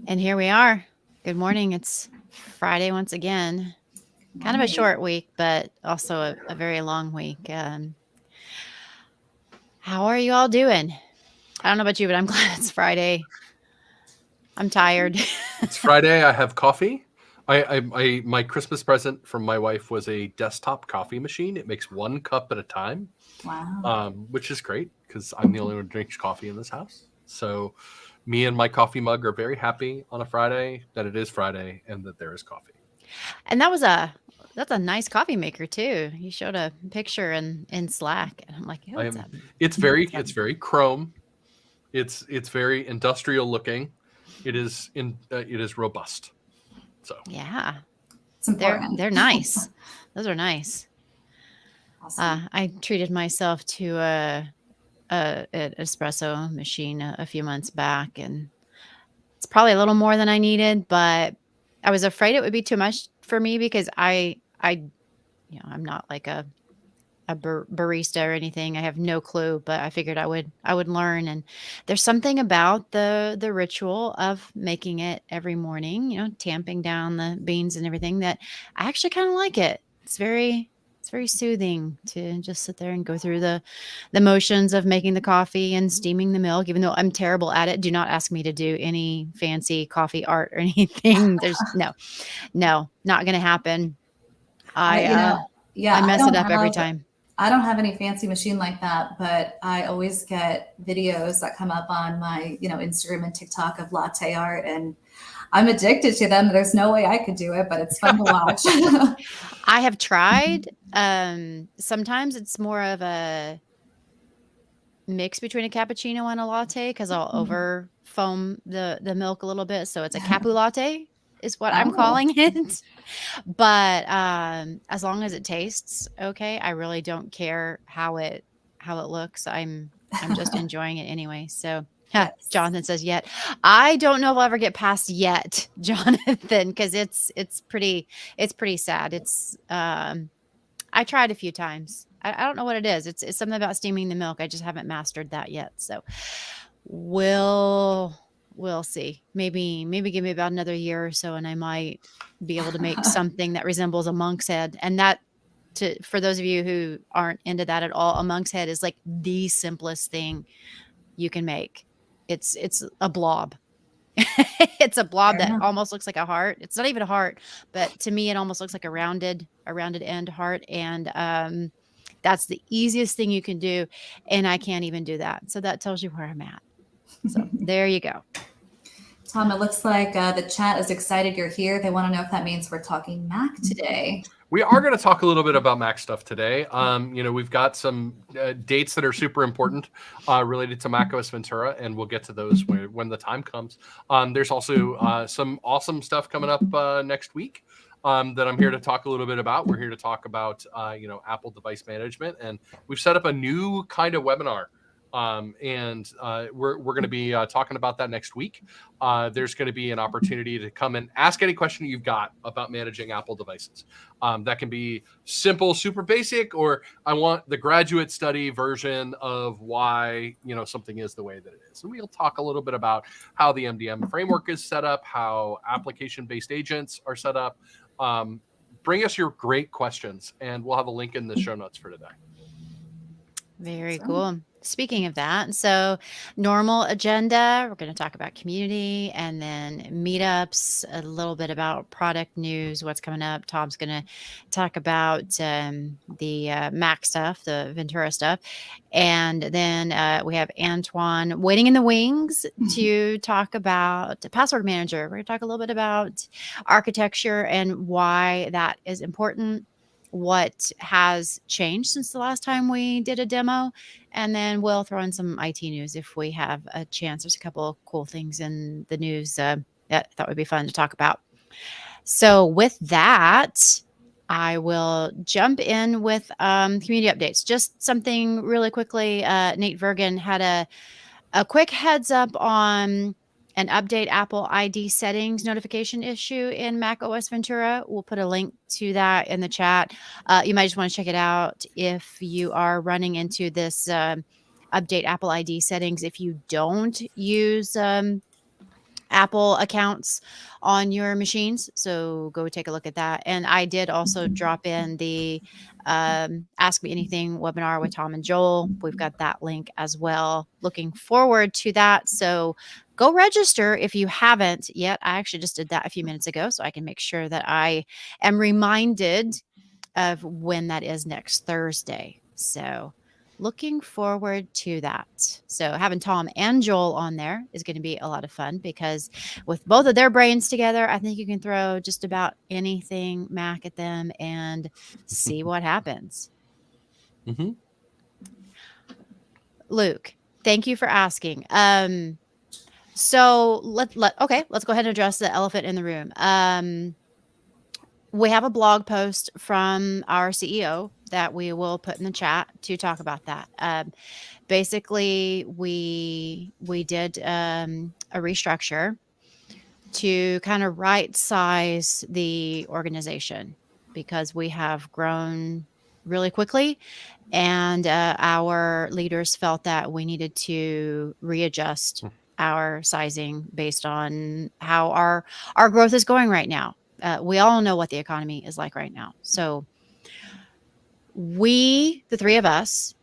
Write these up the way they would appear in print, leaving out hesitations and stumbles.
And here we are. Good morning. It's Friday once again. Kind of a Morning. short week, but also a very long week. How are you all doing? I don't know about you, but I'm glad it's Friday. I'm tired. It's Friday. I have coffee. My Christmas present from my wife was a desktop coffee machine. It makes 1 cup at a time, Wow. which is great because I'm the only one who drinks coffee in this house. So, me and my coffee mug are very happy on a Friday that it is Friday and that there is coffee. And that's a nice coffee maker too. You showed a picture in Slack, and I'm like, oh, I it's am. a It's very chrome. It's very industrial looking. It is robust. So yeah. It's important. They're nice. Those are nice. Awesome. I treated myself to an espresso machine a few months back, and it's probably a little more than I needed, but I was afraid it would be too much for me because I'm not like a barista or anything. I have no clue, but I figured I would learn. And there's something about the ritual of making it every morning, tamping down the beans and everything, that I actually kind of like it. It's very soothing to just sit there and go through the motions of making the coffee and steaming the milk, even though I'm terrible at it. Do not ask me to do any fancy coffee art or anything. There's no, not going to happen. I, I, you know, uh, yeah, I mess it up every time. I don't have any fancy machine like that, but I always get videos that come up on my, Instagram and TikTok of latte art, and I'm addicted to them. There's no way I could do it, but it's fun to watch. I have tried. Sometimes it's more of a mix between a cappuccino and a latte because I'll over foam the milk a little bit. So it's a capu latte is what I'm Oh, calling it. But as long as it tastes okay, I really don't care how it looks. I'm just enjoying it anyway. So yes. Jonathan says yet. I don't know if I'll ever get past yet, Jonathan, because it's pretty sad. I tried a few times. I don't know what it is. It's something about steaming the milk. I just haven't mastered that yet. So we'll we'll see. Maybe give me about another year or so, and I might be able to make something that resembles a monk's head. And that, for those of you who aren't into that at all, a monk's head is like the simplest thing you can make. It's a blob. It's a blob Fair that enough. almost looks like a heart. It's not even a heart, but to me, it almost looks like a rounded end heart. And that's the easiest thing you can do. And I can't even do that. So that tells you where I'm at. So there you go. Tom, it looks like the chat is excited you're here. They want to know if that means we're talking Mac today. We are going to talk a little bit about Mac stuff today. We've got some dates that are super important related to macOS Ventura, and we'll get to those when the time comes. There's also some awesome stuff coming up next week that I'm here to talk a little bit about. We're here to talk about, Apple device management, and we've set up a new kind of webinar. We're going to be talking about that next week. There's going to be an opportunity to come and ask any question you've got about managing Apple devices. That can be simple, super basic, or I want the graduate study version of why something is the way that it is. And we'll talk a little bit about how the MDM framework is set up, how application-based agents are set up. Bring us your great questions, and we'll have a link in the show notes for today. Very cool. Speaking of that, so normal agenda, we're going to talk about community and then meetups, a little bit about product news, what's coming up. Tom's going to talk about the Mac stuff, the Ventura stuff. And then we have Antoine waiting in the wings to talk about Password Manager. We're going to talk a little bit about architecture and why that is important, what has changed since the last time we did a demo, and then we'll throw in some IT news if we have a chance. There's a couple of cool things in the news that I thought would be fun to talk about. So with that, I will jump in with community updates. Just something really quickly. Nate Vergan had a quick heads up on an update Apple ID settings notification issue in Mac OS Ventura. We'll put a link to that in the chat. You might just want to check it out if you are running into this update Apple ID settings if you don't use Apple accounts on your machines. So go take a look at that. And I did also drop in the Ask Me Anything webinar with Tom and Joel. We've got that link as well. Looking forward to that. So go register if you haven't yet. I actually just did that a few minutes ago, so I can make sure that I am reminded of when that is next Thursday. So looking forward to that. So having Tom and Joel on there is going to be a lot of fun, because with both of their brains together, I think you can throw just about anything Mac at them and see what happens. Mm-hmm. Luke, thank you for asking. So let's go ahead and address the elephant in the room. We have a blog post from our CEO that we will put in the chat to talk about that. Basically, we did a restructure to kind of right size the organization, because we have grown really quickly, and our leaders felt that we needed to readjust our sizing based on how our growth is going right now. We all know what the economy is like right now. So we, the three of us,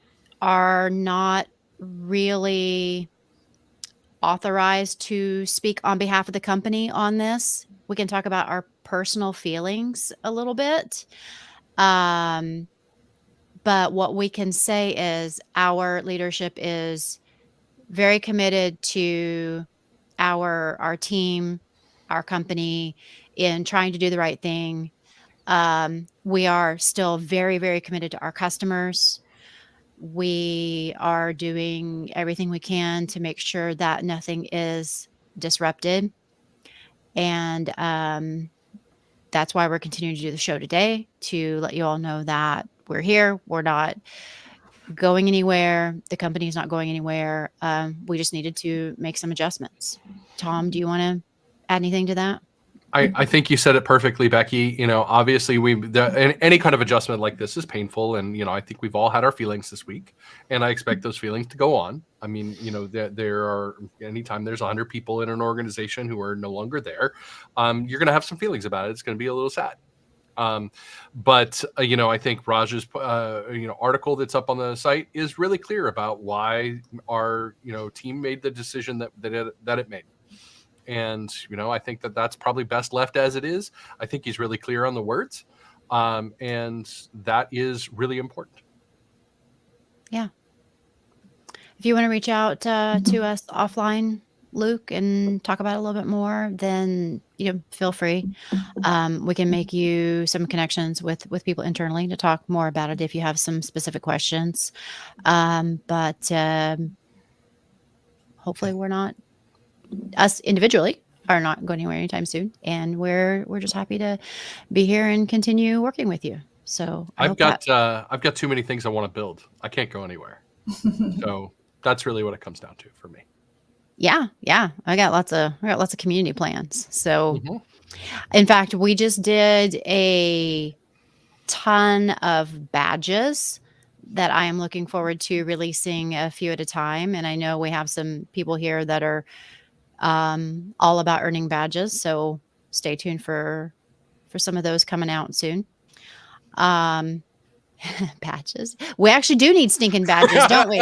are not really authorized to speak on behalf of the company on this. We can talk about our personal feelings a little bit. But what we can say is our leadership is very committed to our team, our company, in trying to do the right thing. We are still very, very committed to our customers. We are doing everything we can to make sure that nothing is disrupted. And that's why we're continuing to do the show today, to let you all know that we're here. We're not going anywhere. The company's not going anywhere. We just needed to make some adjustments. Tom, do you want to add anything to that? I think you said it perfectly, Becky. Obviously any kind of adjustment like this is painful. And, I think we've all had our feelings this week, and I expect those feelings to go on. I mean, there are, anytime there's 100 people in an organization who are no longer there, you're going to have some feelings about it. It's going to be a little sad. But I think Raj's, article that's up on the site is really clear about why our, team made the decision that it made. And, I think that that's probably best left as it is. I think he's really clear on the words. And that is really important. Yeah. If you want to reach out to us offline, Luke, and talk about it a little bit more, then, feel free. We can make you some connections with people internally to talk more about it if you have some specific questions. But hopefully us individually are not going anywhere anytime soon, and we're just happy to be here and continue working with you. So I've got too many things I want to build. I can't go anywhere. So that's really what it comes down to for me. Yeah. I got lots of community plans. So in fact, we just did a ton of badges that I am looking forward to releasing a few at a time. And I know we have some people here that are all about earning badges. So stay tuned for some of those coming out soon. Badges. We actually do need stinking badges, don't we?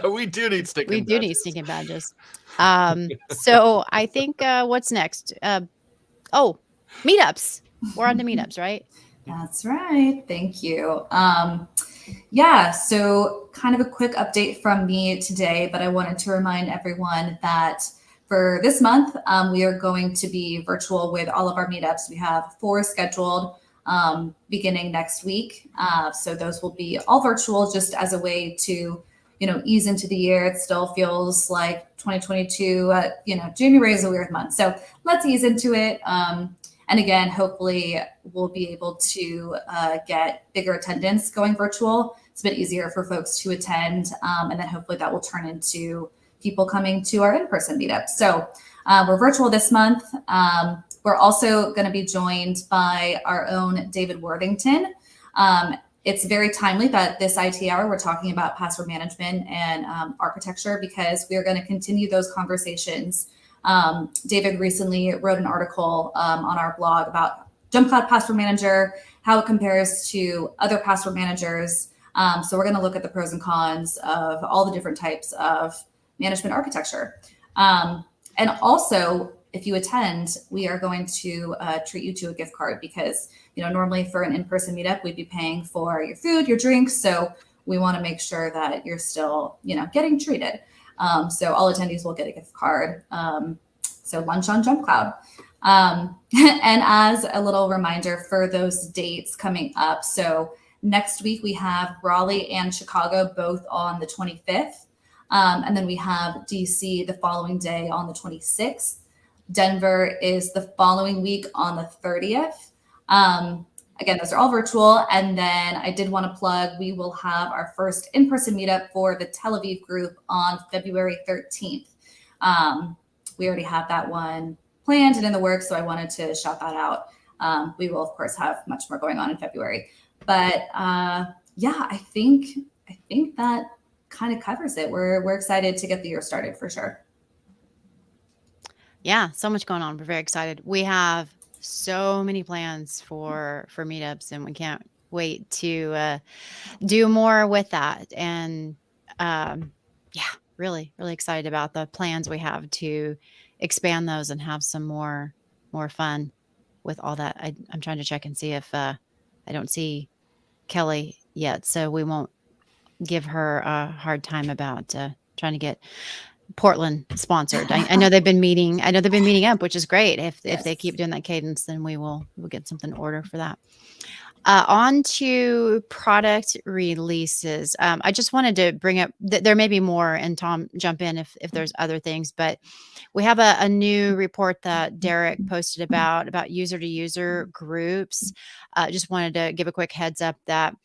We do need stinking badges. Need stinking badges. So I think what's next? Meetups. We're on to meetups, right? That's right. Thank you. So kind of a quick update from me today, but I wanted to remind everyone that for this month, we are going to be virtual with all of our meetups. We have 4 scheduled beginning next week. So those will be all virtual, just as a way to, ease into the year. It still feels like 2022, January is a weird month. So let's ease into it. And again, hopefully we'll be able to get bigger attendance going virtual. It's a bit easier for folks to attend. And then hopefully that will turn into people coming to our in-person meetup. So we're virtual this month. We're also going to be joined by our own David Worthington. it's very timely that this IT hour we're talking about password management and architecture, because we are going to continue those conversations. David recently wrote an article on our blog about JumpCloud Password Manager, how it compares to other password managers. So we're going to look at the pros and cons of all the different types of management architecture. And also, if you attend, we are going to treat you to a gift card, because normally for an in-person meetup, we'd be paying for your food, your drinks. So we want to make sure that you're still, getting treated. So all attendees will get a gift card. So lunch on JumpCloud. And as a little reminder for those dates coming up, so next week we have Raleigh and Chicago both on the 25th. And then we have DC the following day on the 26th. Denver is the following week on the 30th. Again, those are all virtual. And then I did want to plug, we will have our first in-person meetup for the Tel Aviv group on February 13th. We already have that one planned and in the works, so I wanted to shout that out. We will, of course, have much more going on in February. But yeah, I think that kind of covers it. We're excited to get the year started for sure. Yeah, so much going on. We're very excited. We have so many plans for meetups, and we can't wait to do more with that. And yeah, really excited about the plans we have to expand those and have some more fun with all that. I'm trying to check and see if I don't see Kelly yet, so we won't give her a hard time about trying to get Portland sponsored. I know they've been meeting. I know they've been meeting up, which is great. If they keep doing that cadence, then we'll get something ordered for that. On to product releases. I just wanted to bring up there may be more, and Tom, jump in if there's other things, but we have a new report that Derek posted about user-to-user groups. Just wanted to give a quick heads up that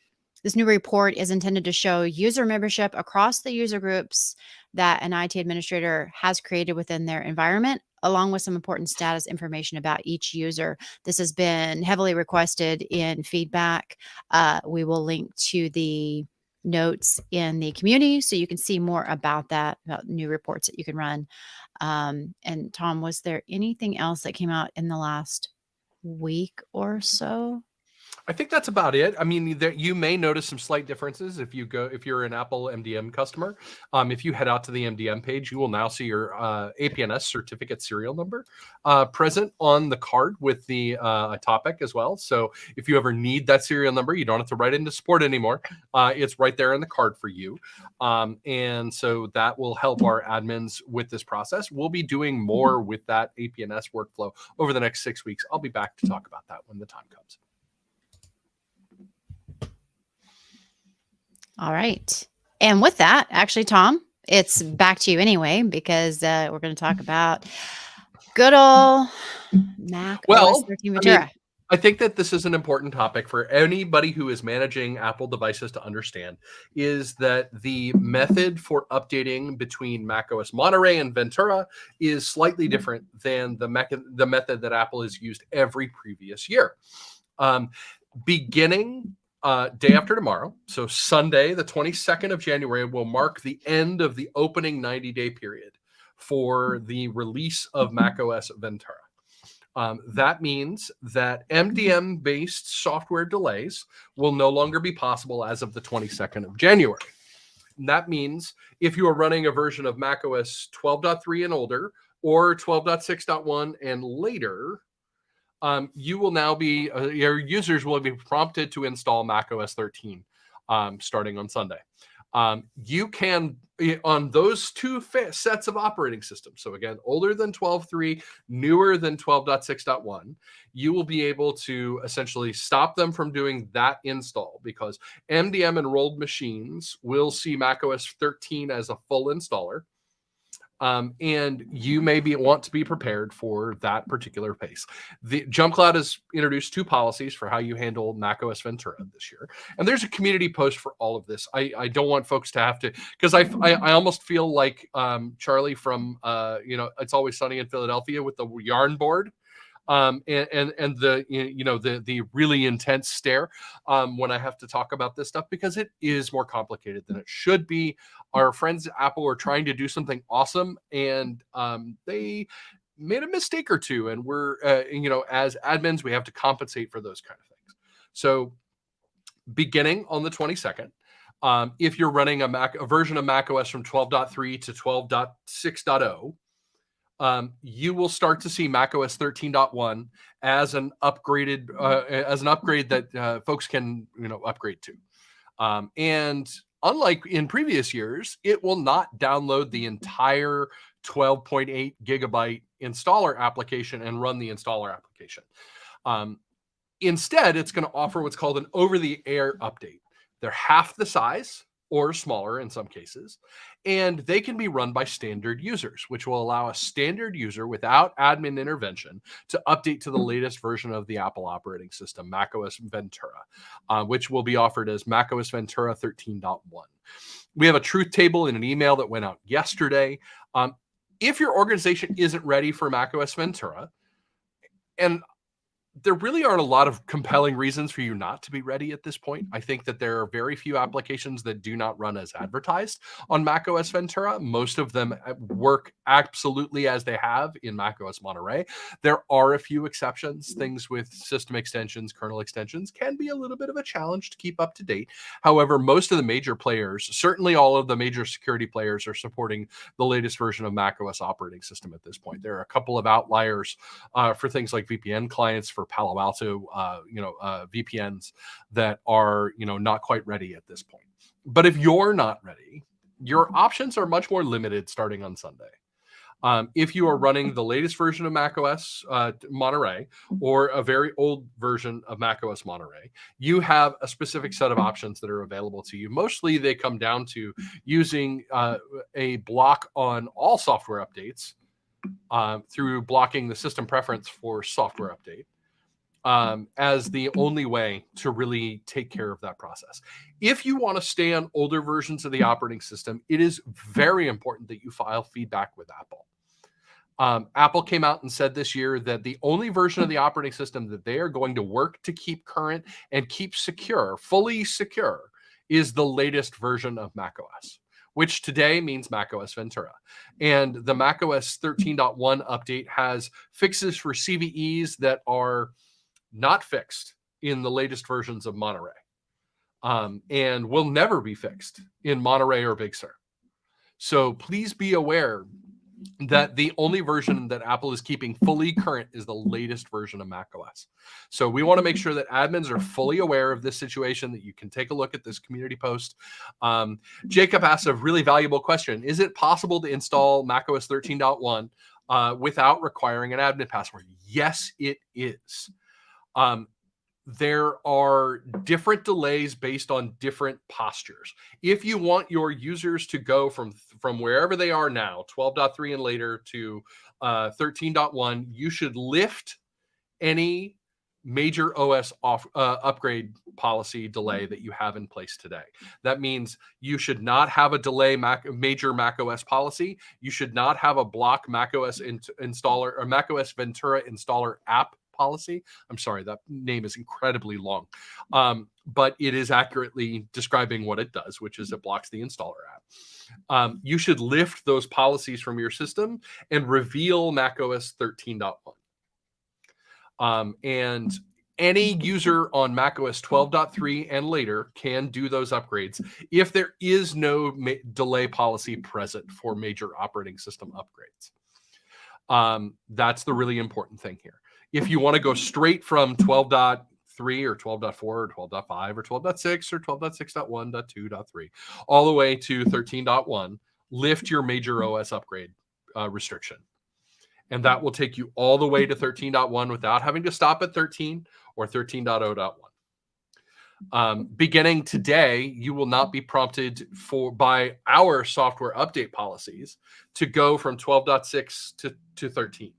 this new report is intended to show user membership across the user groups that an IT administrator has created within their environment, along with some important status information about each user. This has been heavily requested in feedback. We will link to the notes in the community so you can see more about that, about new reports that you can run. And Tom, was there anything else that came out in the last week or so? I think that's about it. I mean, you may notice some slight differences if you're an Apple MDM customer. If you head out to the MDM page, you will now see your APNS certificate serial number present on the card with the topic as well. So if you ever need that serial number, you don't have to write into support anymore. It's right there in the card for you. And so that will help our admins with this process. We'll be doing more with that APNS workflow over the next 6 weeks. I'll be back to talk about that when the time comes. All right. And with that, actually, Tom, it's back to you anyway, because we're going to talk about good old Mac OS 13 Ventura. I think that this is an important topic for anybody who is managing Apple devices to understand, is that the method for updating between macOS Monterey and Ventura is slightly different than the method that Apple has used every previous year. Beginning day after tomorrow, so Sunday, the 22nd of January, will mark the end of the opening 90-day period for the release of macOS Ventura. That means that MDM-based software delays will no longer be possible as of the 22nd of January. And that means if you are running a version of macOS 12.3 and older, or 12.6.1 and later, you will now be, your users will be prompted to install macOS 13 starting on Sunday. You can, on those two sets of operating systems, so again, older than 12.3, newer than 12.6.1, you will be able to essentially stop them from doing that install, because MDM enrolled machines will see macOS 13 as a full installer. And you may want to be prepared for that particular pace. The JumpCloud has introduced 2 policies for how you handle macOS Ventura this year, and there's a community post for all of this. I don't want folks to have to, because I almost feel like Charlie from It's Always Sunny in Philadelphia with the yarn board. and the the really intense stare when I have to talk about this stuff, because it is more complicated than it should be. Our friends at Apple are trying to do something awesome, and they made a mistake or two, and we're as admins, we have to compensate for those kind of things. So beginning on the 22nd, if you're running a version of macOS from 12.3 to 12.6.0, you will start to see macOS 13.1 as an upgrade that folks can upgrade to. And unlike in previous years, it will not download the entire 12.8 gigabyte installer application and run the installer application. Instead, it's going to offer what's called an over-the-air update. They're half the size or smaller in some cases, and they can be run by standard users, which will allow a standard user without admin intervention to update to the latest version of the Apple operating system, macOS Ventura, which will be offered as macOS Ventura 13.1. We have a truth table in an email that went out yesterday. If your organization isn't ready for macOS Ventura, and there really aren't a lot of compelling reasons for you not to be ready at this point. I think that there are very few applications that do not run as advertised on macOS Ventura. Most of them work absolutely as they have in macOS Monterey. There are a few exceptions. Things with system extensions, kernel extensions can be a little bit of a challenge to keep up to date. However, most of the major players, certainly all of the major security players, are supporting the latest version of macOS operating system at this point. There are a couple of outliers for things like VPN clients, for Palo Alto, VPNs that are, not quite ready at this point. But if you're not ready, your options are much more limited starting on Sunday. If you are running the latest version of macOS Monterey or a very old version of macOS Monterey, you have a specific set of options that are available to you. Mostly they come down to using a block on all software updates through blocking the system preference for software update as the only way to really take care of that process. If you want to stay on older versions of the operating system, it is very important that you file feedback with Apple. Apple came out and said this year that the only version of the operating system that they are going to work to keep current and keep secure, fully secure, is the latest version of macOS, which today means macOS Ventura. And the macOS 13.1 update has fixes for CVEs that are not fixed in the latest versions of Monterey, and will never be fixed in Monterey or Big Sur. So please be aware that the only version that Apple is keeping fully current is the latest version of macOS. So we want to make sure that admins are fully aware of this situation, that you can take a look at this community post. Jacob asks a really valuable question. Is it possible to install macOS 13.1 without requiring an admin password? Yes, it is. There are different delays based on different postures. If you want your users to go from wherever they are now, 12.3 and later, to 13.1, you should lift any major OS upgrade policy delay that you have in place today. That means you should not have a delay major macOS policy. You should not have a block macOS installer or macOS Ventura installer app policy. I'm sorry, that name is incredibly long, but it is accurately describing what it does, which is it blocks the installer app. You should lift those policies from your system and reveal macOS 13.1. And any user on macOS 12.3 and later can do those upgrades if there is no delay policy present for major operating system upgrades. That's the really important thing here. If you want to go straight from 12.3 or 12.4 or 12.5 or 12.6 or 12.6.1.2.3 all the way to 13.1, lift your major OS upgrade restriction. And that will take you all the way to 13.1 without having to stop at 13 or 13.0.1. Beginning today, you will not be prompted by our software update policies to go from 12.6 to 13.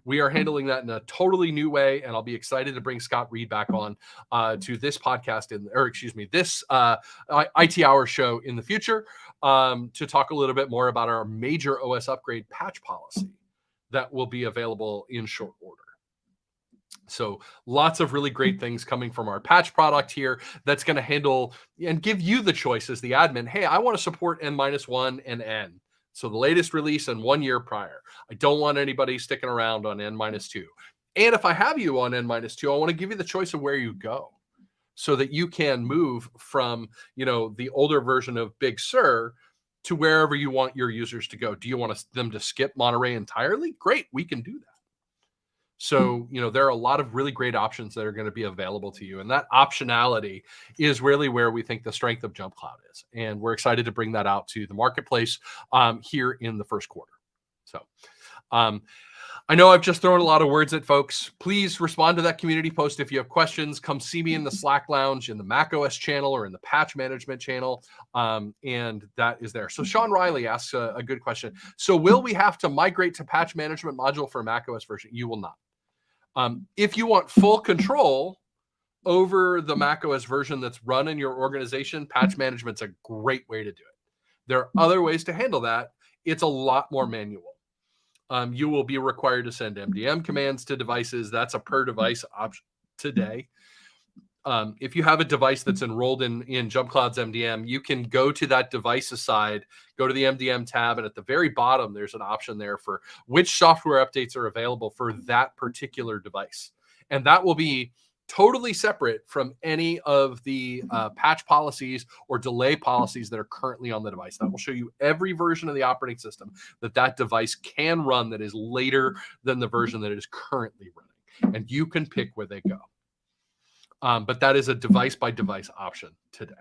We are handling that in a totally new way, and I'll be excited to bring Scott Reed back on to this podcast this IT Hour show in the future to talk a little bit more about our major OS upgrade patch policy that will be available in short order. So lots of really great things coming from our patch product here that's going to handle and give you the choice as the admin. Hey, I want to support N-1 and N. So the latest release and 1 year prior. I don't want anybody sticking around on N-2. And if I have you on N-2, I want to give you the choice of where you go so that you can move from, the older version of Big Sur to wherever you want your users to go. Do you want them to skip Monterey entirely? Great, we can do that. So, there are a lot of really great options that are going to be available to you. And that optionality is really where we think the strength of JumpCloud is. And we're excited to bring that out to the marketplace here in the first quarter. So I know I've just thrown a lot of words at folks. Please respond to that community post if you have questions. Come see me in the Slack lounge, in the macOS channel, or in the patch management channel. And that is there. So Sean Riley asks a good question. So will we have to migrate to patch management module for macOS version? You will not. If you want full control over the macOS version that's run in your organization, patch management's a great way to do it. There are other ways to handle that. It's a lot more manual. You will be required to send MDM commands to devices. That's a per device option today. If you have a device that's enrolled in JumpCloud's MDM, you can go to that device's side, go to the MDM tab, and at the very bottom, there's an option there for which software updates are available for that particular device. And that will be totally separate from any of the patch policies or delay policies that are currently on the device. That will show you every version of the operating system that device can run that is later than the version that it is currently running. And you can pick where they go. But that is a device-by-device option today.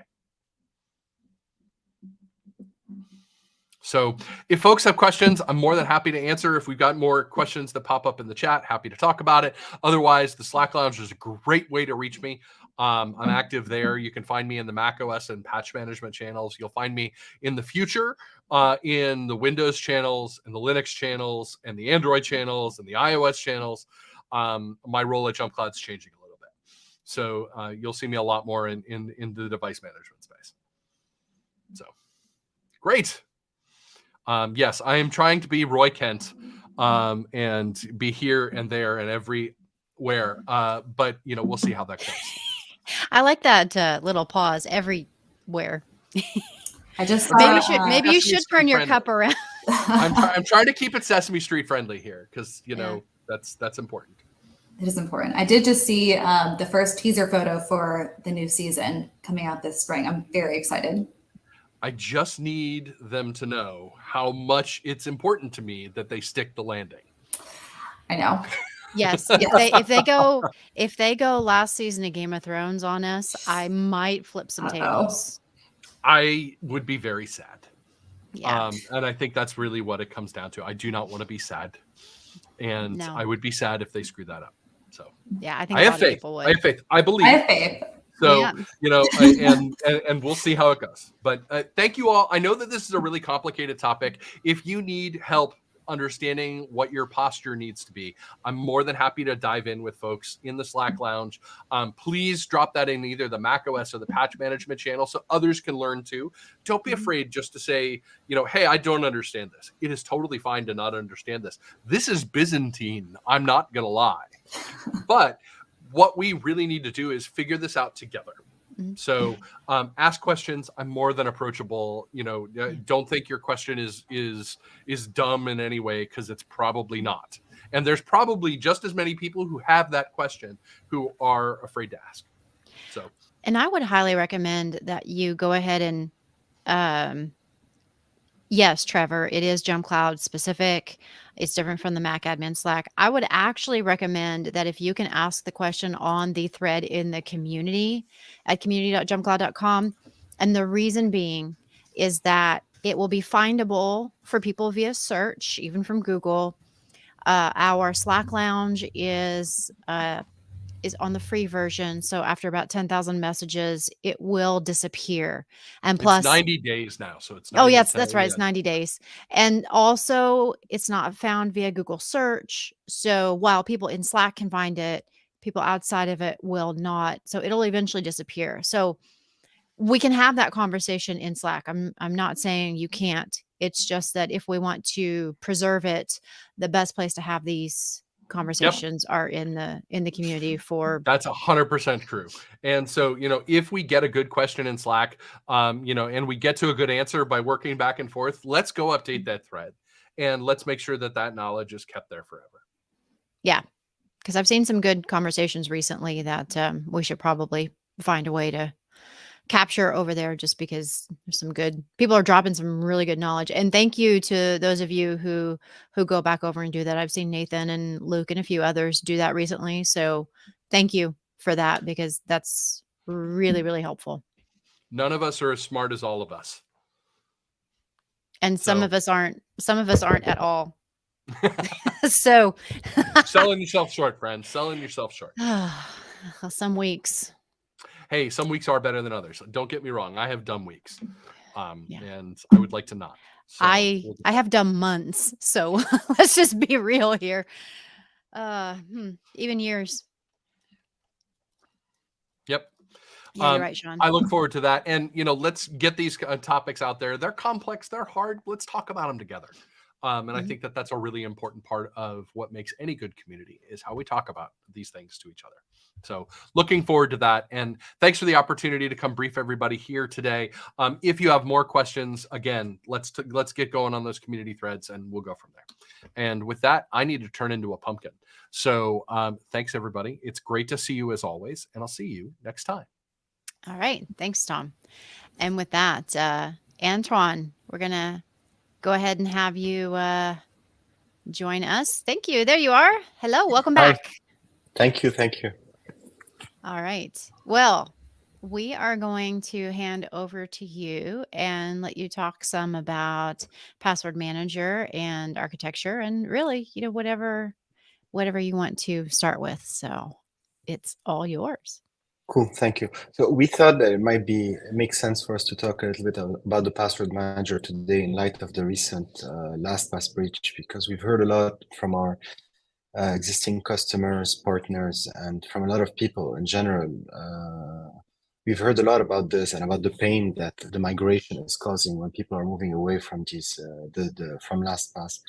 So if folks have questions, I'm more than happy to answer. If we've got more questions that pop up in the chat, happy to talk about it. Otherwise, the Slack Lounge is a great way to reach me. I'm active there. You can find me in the macOS and patch management channels. You'll find me in the future in the Windows channels and the Linux channels and the Android channels and the iOS channels. My role at JumpCloud is changing a little bit. So you'll see me a lot more in the device management space. So great. Yes, I am trying to be Roy Kent and be here and there and everywhere. But, we'll see how that goes. I like that little pause everywhere. I just maybe you should turn your cup around. I'm trying to keep it Sesame Street friendly here because, that's important. It is important. I did just see the first teaser photo for the new season coming out this spring. I'm very excited. I just need them to know how much it's important to me that they stick the landing. I know. Yes. If they go last season of Game of Thrones on us, I might flip some tables. I would be very sad. Yeah. And I think that's really what it comes down to. I do not want to be sad. And I would be sad if they screw that up. So yeah, I think I have faith. I have faith. I believe. I have faith. So, and we'll see how it goes. But thank you all. I know that this is a really complicated topic. If you need help understanding what your posture needs to be, I'm more than happy to dive in with folks in the Slack lounge. Please drop that in either the macOS or the patch management channel so others can learn too. Don't be afraid just to say, hey, I don't understand this. It is totally fine to not understand this. This is Byzantine. I'm not going to lie. But what we really need to do is figure this out together. So ask questions. I'm more than approachable. Don't think your question is dumb in any way, because it's probably not. And there's probably just as many people who have that question who are afraid to ask. So, and I would highly recommend that you go ahead and yes, Trevor, it is JumpCloud specific. It's different from the Mac admin Slack. I would actually recommend that if you can ask the question on the thread in the community at community.jumpcloud.com. And the reason being is that it will be findable for people via search, even from Google. Our Slack lounge is on the free version. So after about 10,000 messages, it will disappear. And plus, it's 90 days now. So it's that's right. It's 90 days. And also, it's not found via Google search. So while people in Slack can find it, people outside of it will not. So it'll eventually disappear. So we can have that conversation in Slack. I'm not saying you can't. It's just that if we want to preserve it, the best place to have these conversations are in the community for. That's 100% true. And so, if we get a good question in Slack, and we get to a good answer by working back and forth, let's go update that thread and let's make sure that knowledge is kept there forever. Yeah. Because I've seen some good conversations recently that we should probably find a way to capture over there, just because there's some good people are dropping some really good knowledge. And thank you to those of you who go back over and do that. I've seen Nathan and Luke and a few others do that recently. So thank you for that, because that's really, really helpful. None of us are as smart as all of us. And some of us aren't at all. So selling yourself short, friends. Selling yourself short. Some weeks. Hey, some weeks are better than others. Don't get me wrong. I have dumb weeks. And I would like to not. So I have dumb months. So let's just be real here. Even years. Yep. Yeah, you're right, Sean. I look forward to that. And, let's get these topics out there. They're complex. They're hard. Let's talk about them together. And I think that's a really important part of what makes any good community, is how we talk about these things to each other. So looking forward to that. And thanks for the opportunity to come brief everybody here today. If you have more questions, again, let's get going on those community threads and we'll go from there. And with that, I need to turn into a pumpkin. So thanks, everybody. It's great to see you as always. And I'll see you next time. All right. Thanks, Tom. And with that, Antoine, we're going to go ahead and have you join us. Thank you. There you are. Hello. Welcome back. Hi. Thank you. All right. Well, we are going to hand over to you and let you talk some about Password Manager and architecture, and really, whatever you want to start with. So it's all yours. Cool. Thank you. So we thought that it makes sense for us to talk a little bit about the Password Manager today in light of the recent LastPass breach, because we've heard a lot from our existing customers, partners, and from a lot of people in general. We've heard a lot about this and about the pain that the migration is causing when people are moving away from from LastPass.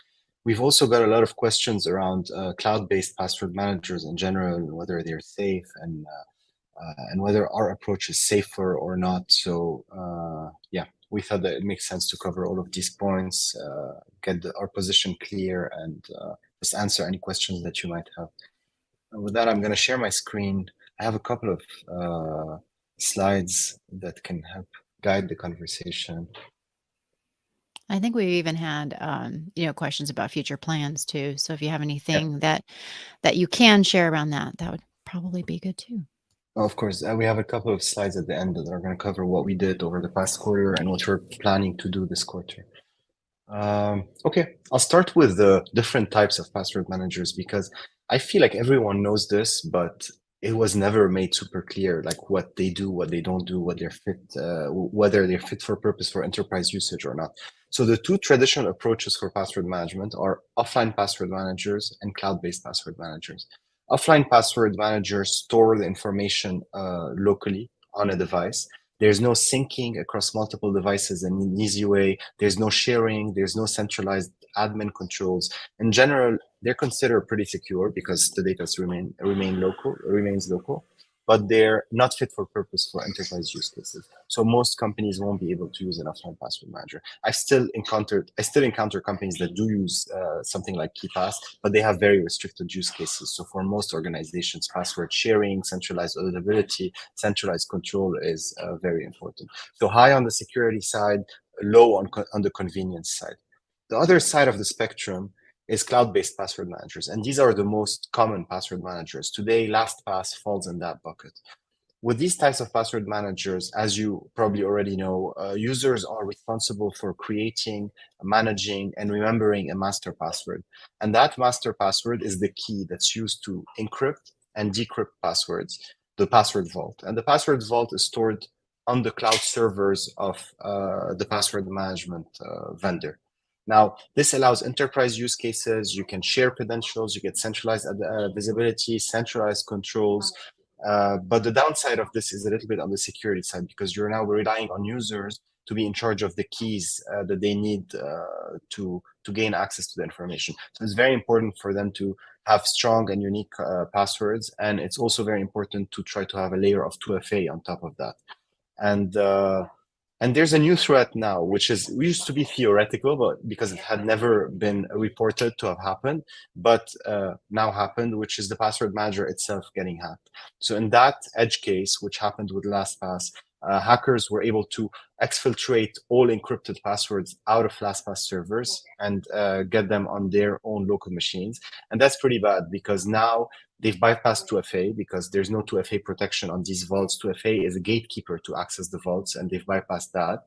We've also got a lot of questions around cloud-based password managers in general, whether they're safe and whether our approach is safer or not. So we thought that it makes sense to cover all of these points, get our position clear, and just answer any questions that you might have. And with that, I'm going to share my screen. I have a couple of slides that can help guide the conversation. I think we even had, questions about future plans too. So if you have anything that you can share around that would probably be good too. Of course, we have a couple of slides at the end that are going to cover what we did over the past quarter and what we're planning to do this quarter. Okay, I'll start with the different types of password managers, because I feel like everyone knows this, but it was never made super clear, like what they do, what they don't do, what they're fit, whether they're fit for purpose for enterprise usage or not. So the two traditional approaches for password management are offline password managers and cloud-based password managers. Offline password managers store the information locally on a device. There's no syncing across multiple devices in an easy way. There's no sharing. There's no centralized admin controls. In general, they're considered pretty secure because the data remains local, but they're not fit for purpose for enterprise use cases. So most companies won't be able to use an offline password manager. I still encounter companies that do use something like KeePass, but they have very restricted use cases. So for most organizations, password sharing, centralized auditability, centralized control is very important. So high on the security side, low on the convenience side. The other side of the spectrum is cloud-based password managers. And these are the most common password managers. Today, LastPass falls in that bucket. With these types of password managers, as you probably already know, users are responsible for creating, managing, and remembering a master password. And that master password is the key that's used to encrypt and decrypt passwords, the password vault. And the password vault is stored on the cloud servers of the password management vendor. Now, this allows enterprise use cases. You can share credentials, you get centralized visibility, centralized controls. But the downside of this is a little bit on the security side, because you're now relying on users to be in charge of the keys that they need to gain access to the information. So it's very important for them to have strong and unique passwords, and it's also very important to try to have a layer of 2FA on top of that. And there's a new threat now, which is, we used to be theoretical, but because it had never been reported to have happened, but now happened, which is the password manager itself getting hacked. So in that edge case, which happened with LastPass, hackers were able to exfiltrate all encrypted passwords out of LastPass servers and get them on their own local machines. And that's pretty bad, because now they've bypassed 2FA because there's no 2FA protection on these vaults. 2FA is a gatekeeper to access the vaults, and they've bypassed that.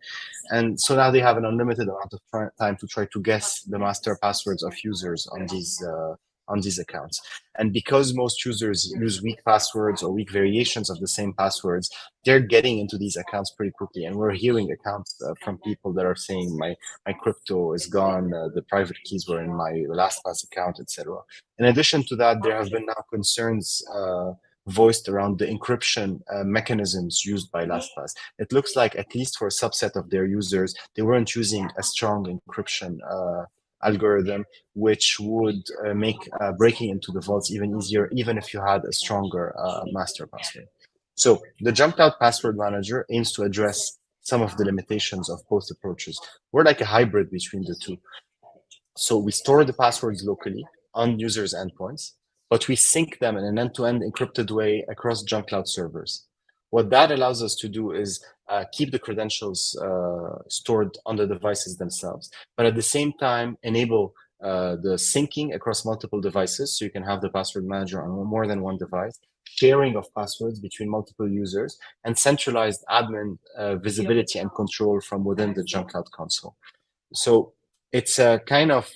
And so now they have an unlimited amount of time to try to guess the master passwords of users on these accounts. And because most users use weak passwords or weak variations of the same passwords, they're getting into these accounts pretty quickly. And we're hearing accounts from people that are saying, my crypto is gone, the private keys were in my LastPass account, etc. In addition to that, there have been now concerns voiced around the encryption mechanisms used by LastPass. It looks like, at least for a subset of their users, they weren't using a strong encryption algorithm, which would make breaking into the vaults even easier, even if you had a stronger master password. So the JumpCloud Password Manager aims to address some of the limitations of both approaches. We're like a hybrid between the two. So we store the passwords locally on users' endpoints, but we sync them in an end-to-end encrypted way across JumpCloud servers. What that allows us to do is keep the credentials stored on the devices themselves, but at the same time enable the syncing across multiple devices, so you can have the password manager on more than one device, sharing of passwords between multiple users, and centralized admin visibility and control from within the JumpCloud console. So it's a kind of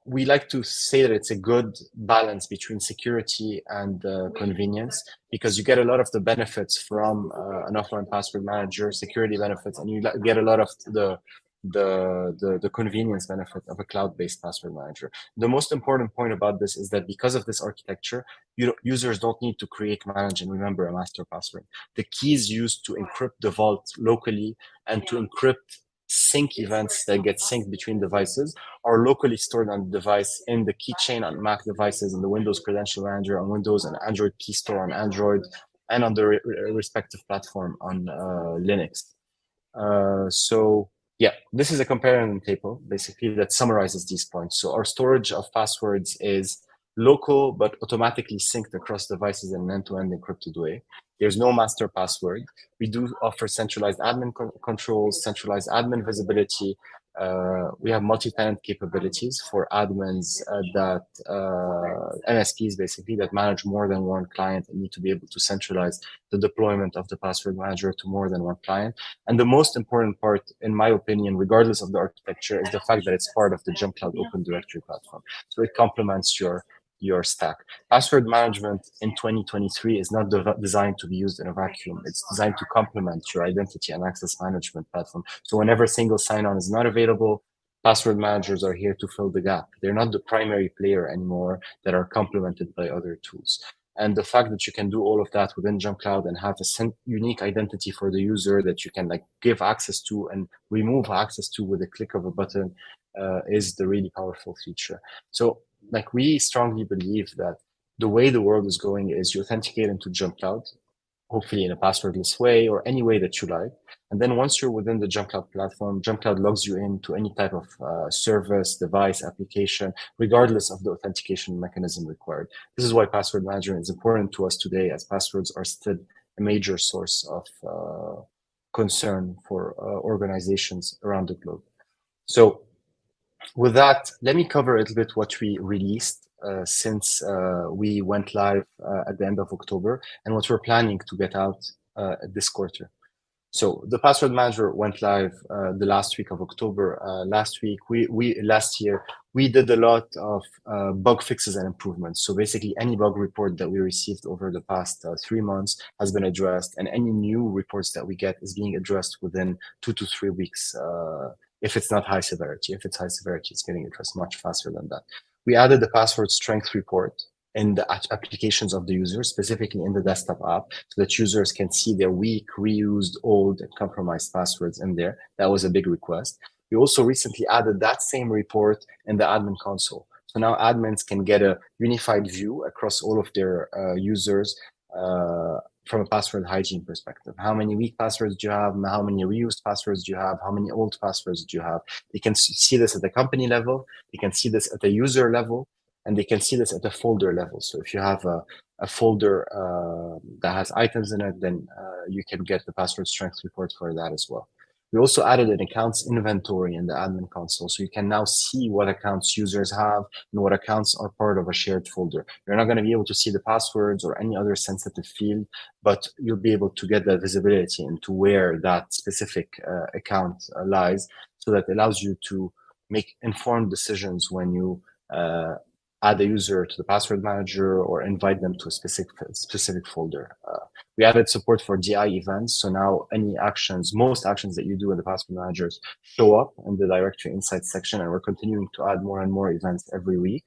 we like to say that it's a good balance between security and convenience, because you get a lot of the benefits from an offline password manager, security benefits, and you get a lot of the convenience benefit of a cloud-based password manager. The most important point about this is that because of this architecture, users don't need to create, manage, and remember a master password. The keys used to encrypt the vault locally and to encrypt sync events that get synced between devices are locally stored on the device in the keychain on Mac devices, in the Windows Credential Manager on Windows, and Android Key Store on Android, and on the respective platform on Linux. So yeah, this is a comparison table basically that summarizes these points. So our storage of passwords is local but automatically synced across devices in an end-to-end encrypted way. There's no master password. We do offer centralized admin controls, centralized admin visibility. We have multi-tenant capabilities for admins MSPs basically that manage more than one client and need to be able to centralize the deployment of the password manager to more than one client. And the most important part, in my opinion, regardless of the architecture, is the fact that it's part of the JumpCloud Open Directory platform. So it complements your stack. Password management in 2023 is not designed to be used in a vacuum. It's designed to complement your identity and access management platform. So whenever single sign-on is not available, password managers are here to fill the gap. They're not the primary player anymore that are complemented by other tools. And the fact that you can do all of that within JumpCloud and have a unique identity for the user that you can like give access to and remove access to with a click of a button is the really powerful feature. So like we strongly believe that the way the world is going is you authenticate into JumpCloud, hopefully in a passwordless way or any way that you like. And then once you're within the JumpCloud platform, JumpCloud logs you into any type of service, device, application, regardless of the authentication mechanism required. This is why password management is important to us today, as passwords are still a major source of concern for organizations around the globe. So with that, let me cover a little bit what we released since we went live at the end of October and what we're planning to get out this quarter. So the password manager went live the last week of October. Last year, we did a lot of bug fixes and improvements. So basically any bug report that we received over the past 3 months has been addressed, and any new reports that we get is being addressed within 2 to 3 weeks. If it's not high severity. If it's high severity, it's getting addressed much faster than that. We added the password strength report in the applications of the user, specifically in the desktop app, so that users can see their weak, reused, old, and compromised passwords in there. That was a big request. We also recently added that same report in the admin console. So now admins can get a unified view across all of their users from a password hygiene perspective. How many weak passwords do you have? How many reused passwords do you have? How many old passwords do you have? They can see this at the company level. They can see this at the user level. And they can see this at the folder level. So if you have a folder that has items in it, then you can get the password strength report for that as well. We also added an accounts inventory in the admin console. So you can now see what accounts users have and what accounts are part of a shared folder. You're not going to be able to see the passwords or any other sensitive field, but you'll be able to get the visibility into where that specific account lies. So that allows you to make informed decisions when you add a user to the password manager or invite them to a specific folder. We added support for DI events. So now most actions that you do in the password managers show up in the directory insights section, and we're continuing to add more and more events every week.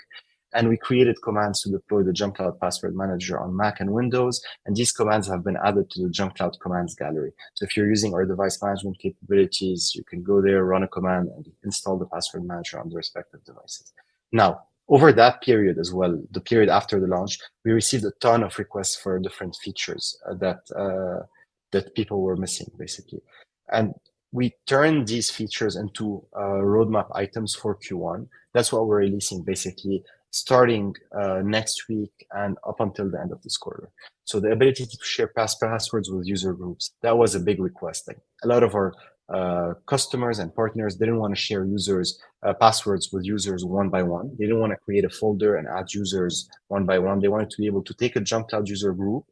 And we created commands to deploy the JumpCloud Password Manager on Mac and Windows. And these commands have been added to the JumpCloud commands gallery. So if you're using our device management capabilities, you can go there, run a command, and install the password manager on the respective devices. Now, over that period as well, the period after the launch, we received a ton of requests for different features that people were missing, basically. And we turned these features into roadmap items for Q1. That's what we're releasing, basically, starting next week and up until the end of this quarter. So the ability to share passwords with user groups, that was a big request. Like a lot of our customers and partners didn't want to share passwords with users one by one. They didn't want to create a folder and add users one by one. They wanted to be able to take a JumpCloud user group,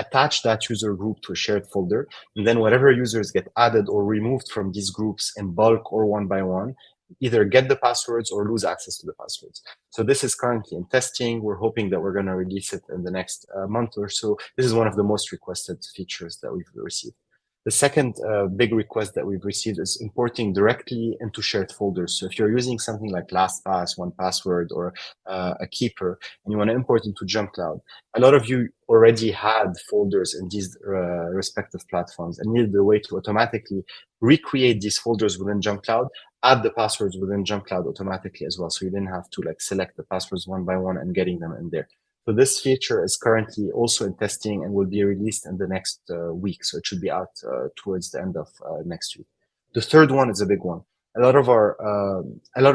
attach that user group to a shared folder, and then whatever users get added or removed from these groups in bulk or one by one, either get the passwords or lose access to the passwords. So this is currently in testing. We're hoping that we're going to release it in the next month or so. This is one of the most requested features that we've received. The second big request that we've received is importing directly into shared folders. So if you're using something like LastPass, 1Password, or a Keeper, and you want to import into JumpCloud, a lot of you already had folders in these respective platforms and needed a way to automatically recreate these folders within JumpCloud, add the passwords within JumpCloud automatically as well. So you didn't have to select the passwords one by one and getting them in there. So this feature is currently also in testing and will be released in the next week. So it should be out towards the end of next week. The third one is a big one. A lot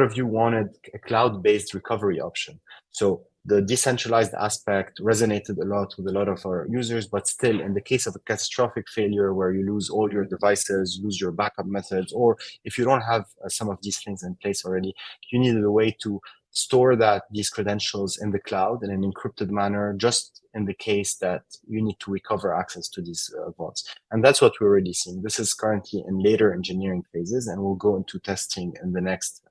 of you wanted a cloud-based recovery option. So the decentralized aspect resonated a lot with a lot of our users, but still, in the case of a catastrophic failure where you lose all your devices, lose your backup methods, or if you don't have some of these things in place already, you needed a way to store these credentials in the cloud in an encrypted manner, just in the case that you need to recover access to these vaults. And that's what we're releasing. This is currently in later engineering phases and will go into testing in the next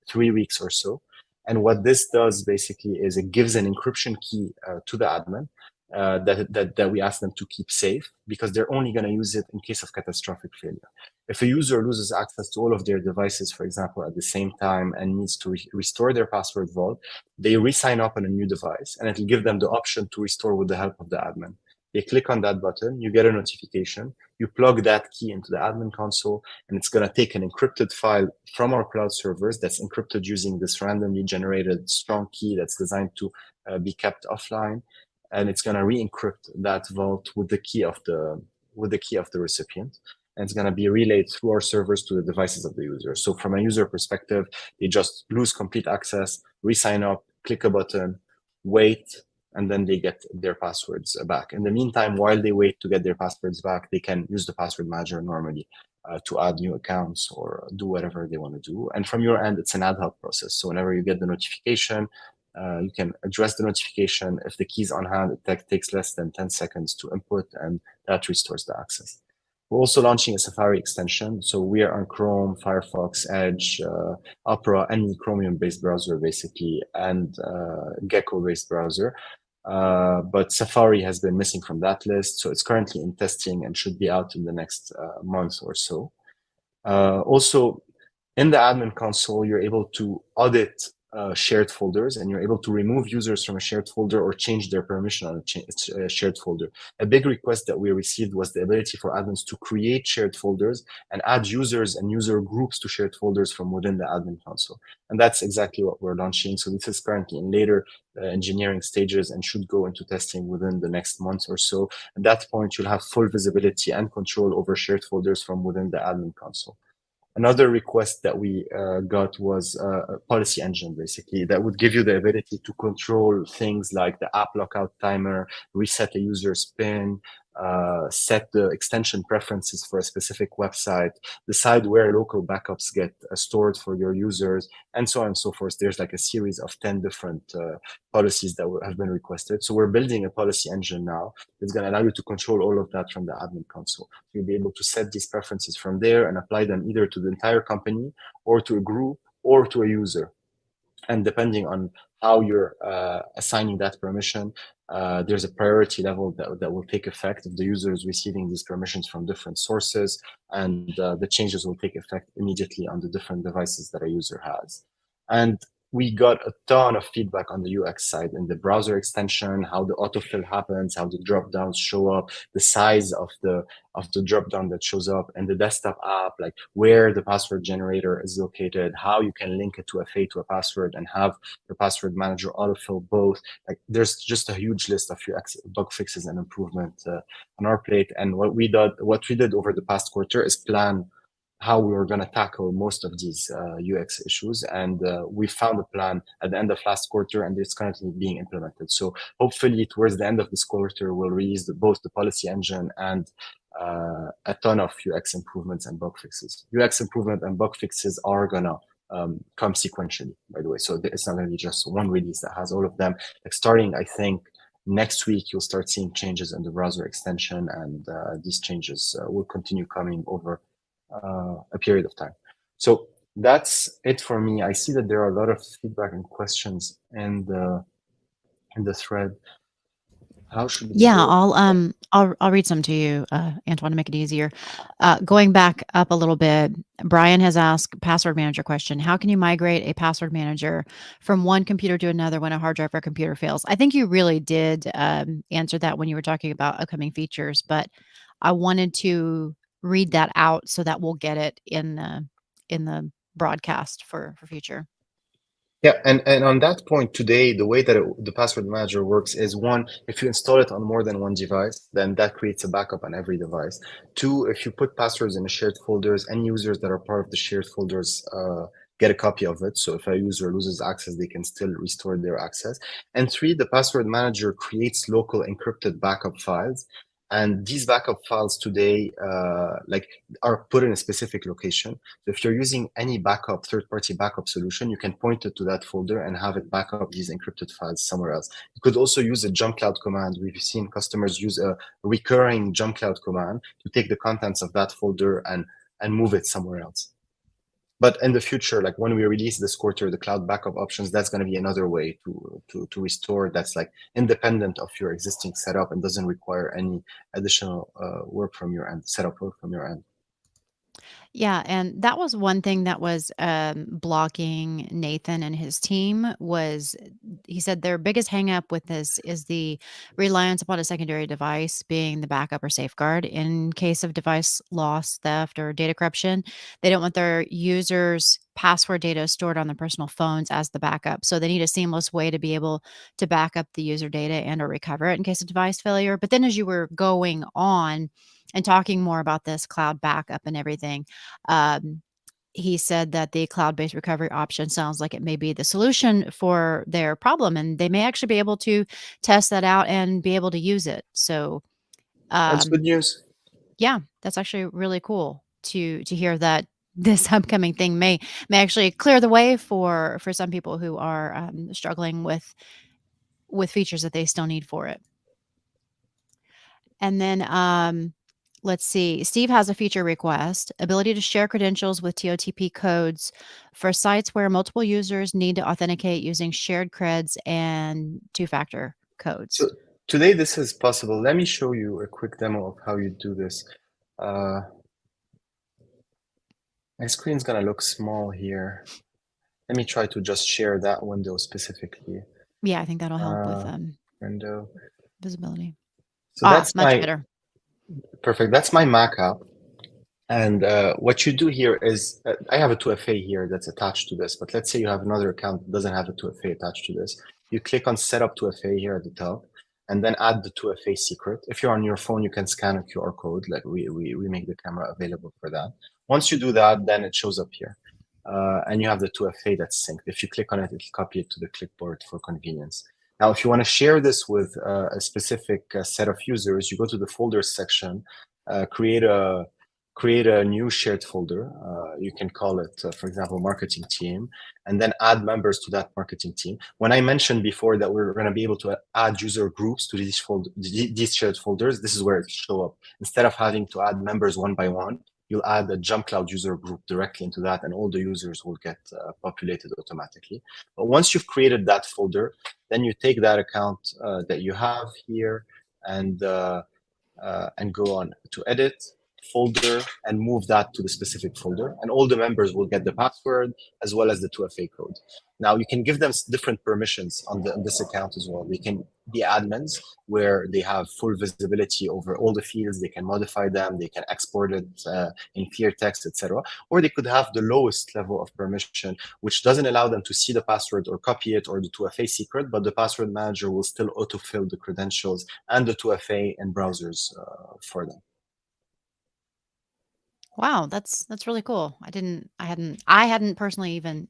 3 weeks or so. And what this does basically is it gives an encryption key to the admin that we ask them to keep safe, because they're only going to use it in case of catastrophic failure. If a user loses access to all of their devices, for example, at the same time and needs to restore their password vault, they re-sign up on a new device and it'll give them the option to restore with the help of the admin. They click on that button, you get a notification, you plug that key into the admin console, and it's going to take an encrypted file from our cloud servers that's encrypted using this randomly generated strong key that's designed to be kept offline. And it's going to re-encrypt that vault with the key of the recipient. And it's going to be relayed through our servers to the devices of the user. So from a user perspective, they just lose complete access, re-sign up, click a button, wait, and then they get their passwords back. In the meantime, while they wait to get their passwords back, they can use the password manager normally to add new accounts or do whatever they want to do. And from your end, it's an ad hoc process. So whenever you get the notification, you can address the notification. If the key is on hand, it takes less than 10 seconds to input, and that restores the access. We're also launching a Safari extension. So we are on Chrome, Firefox, Edge, Opera, any Chromium-based browser, basically, and Gecko-based browser. But Safari has been missing from that list. So it's currently in testing and should be out in the next month or so. Also, in the admin console, you're able to audit shared folders, and you're able to remove users from a shared folder or change their permission on a shared folder. A big request that we received was the ability for admins to create shared folders and add users and user groups to shared folders from within the admin console. And that's exactly what we're launching. So this is currently in later engineering stages and should go into testing within the next month or so. At that point, you'll have full visibility and control over shared folders from within the admin console. Another request that we got was a policy engine, basically, that would give you the ability to control things like the app lockout timer, reset a user's PIN, set the extension preferences for a specific website, decide where local backups get stored for your users, and so on and so forth. There's like a series of 10 different policies that have been requested. So we're building a policy engine now that's going to allow you to control all of that from the admin console. You'll be able to set these preferences from there and apply them either to the entire company or to a group or to a user. And depending on how you're assigning that permission, there's a priority level that will take effect if the user is receiving these permissions from different sources, and the changes will take effect immediately on the different devices that a user has. And we got a ton of feedback on the UX side in the browser extension, how the autofill happens, how the drop downs show up, the size of the drop down that shows up, and the desktop app, like where the password generator is located, how you can link it to a password and have the password manager autofill both. Like there's just a huge list of UX bug fixes and improvement on our plate. And what we did over the past quarter is plan how we were going to tackle most of these UX issues. And we found a plan at the end of last quarter, and it's currently being implemented. So hopefully towards the end of this quarter, we'll release both the policy engine and a ton of UX improvements and bug fixes. UX improvement and bug fixes are going to come sequentially, by the way. So it's not going to be just one release that has all of them. Like starting, I think, next week, you'll start seeing changes in the browser extension, and these changes will continue coming over a period of time. So that's it for me. I see that there are a lot of feedback and questions in the thread. How should we Yeah, go? I'll read some to you, Antoine, to make it easier. Going back up a little bit, Brian has asked password manager question. How can you migrate a password manager from one computer to another when a hard drive or computer fails? I think you really did answer that when you were talking about upcoming features, but I wanted to read that out so that we'll get it in the broadcast for future. Yeah, and on that point today, the way that the password manager works is one, if you install it on more than one device, then that creates a backup on every device. Two, if you put passwords in the shared folders, any users that are part of the shared folders get a copy of it. So if a user loses access, they can still restore their access. And three, the password manager creates local encrypted backup files. And these backup files today are put in a specific location. So if you're using any backup, third-party backup solution, you can point it to that folder and have it back up these encrypted files somewhere else. You could also use a JumpCloud command. We've seen customers use a recurring JumpCloud command to take the contents of that folder and move it somewhere else. But in the future, like when we release this quarter, the cloud backup options, that's going to be another way to restore. That's like independent of your existing setup and doesn't require any additional work from your end, setup work from your end. Yeah, and that was one thing that was blocking Nathan and his team was he said their biggest hang up with this is the reliance upon a secondary device being the backup or safeguard in case of device loss, theft, or data corruption. They don't want their users' password data stored on their personal phones as the backup. So they need a seamless way to be able to back up the user data and or recover it in case of device failure. But then as you were going on and talking more about this cloud backup and everything, he said that the cloud-based recovery option sounds like it may be the solution for their problem, and they may actually be able to test that out and be able to use it. So, That's good news. yeah, that's actually really cool to hear that this upcoming thing may actually clear the way for some people who are struggling with features that they still need for it. And then let's see. Steve has a feature request, ability to share credentials with TOTP codes for sites where multiple users need to authenticate using shared creds and two-factor codes. So today this is possible. Let me show you a quick demo of how you do this. My screen's gonna look small here. Let me try to just share that window specifically. Yeah, I think that'll help with Window. visibility. So that's Much my better. perfect. That's my Mac app. And what you do here is, I have a 2FA here that's attached to this, but let's say you have another account that doesn't have a 2FA attached to this. You click on Setup 2FA here at the top, and then add the 2FA secret. If you're on your phone, you can scan a QR code. Like we make the camera available for that. Once you do that, then it shows up here. And you have the 2FA that's synced. If you click on it, it'll copy it to the clipboard for convenience. Now, if you want to share this with a specific set of users, you go to the folders section, create a new shared folder. You can call it, for example, marketing team, and then add members to that marketing team. When I mentioned before that we're going to be able to add user groups to these shared folders, this is where it show up. Instead of having to add members one by one, you'll add a JumpCloud user group directly into that, and all the users will get populated automatically. But once you've created that folder, then you take that account that you have here and go on to edit, folder, and move that to the specific folder. And all the members will get the password as well as the 2FA code. Now you can give them different permissions on this account as well. They can be admins where they have full visibility over all the fields. They can modify them. They can export it in clear text, etc. Or they could have the lowest level of permission, which doesn't allow them to see the password or copy it or the 2FA secret, but the password manager will still autofill the credentials and the 2FA in browsers for them. Wow, that's really cool. I hadn't personally even,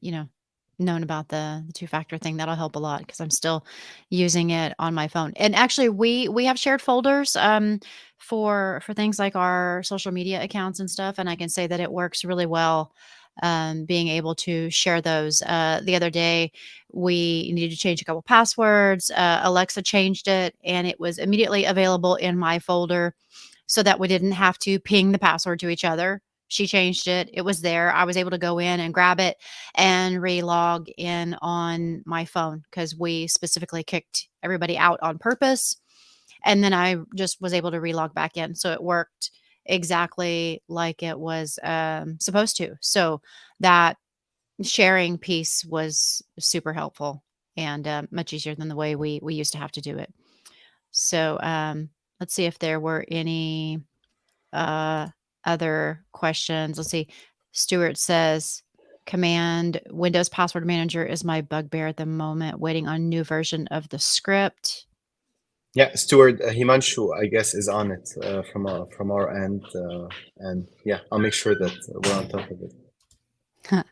known about the two-factor thing. That'll help a lot because I'm still using it on my phone. And actually we have shared folders for things like our social media accounts and stuff, and I can say that it works really well being able to share those. The other day we needed to change a couple passwords. Alexa changed it and it was immediately available in my folder, so that we didn't have to ping the password to each other. She changed it. It was there. I was able to go in and grab it and re-log in on my phone because we specifically kicked everybody out on purpose. And then I just was able to re-log back in. So it worked exactly like it was supposed to. So that sharing piece was super helpful and much easier than the way we used to have to do it. So let's see if there were any other questions. Let's see. Stuart says, Command Windows Password Manager is my bugbear at the moment, waiting on new version of the script. Yeah, Stuart, Himanshu, I guess, is on it from our end. And yeah, I'll make sure that we're on top of it.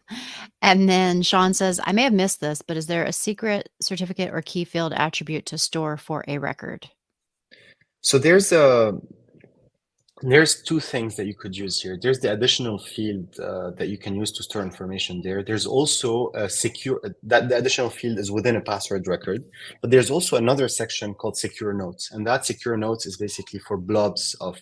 And then Sean says, I may have missed this, but is there a secret certificate or key field attribute to store for a record? So there's two things that you could use here. There's the additional field that you can use to store information there. There's also a secure, that the additional field is within a password record, but there's also another section called secure notes. And that secure notes is basically for blobs of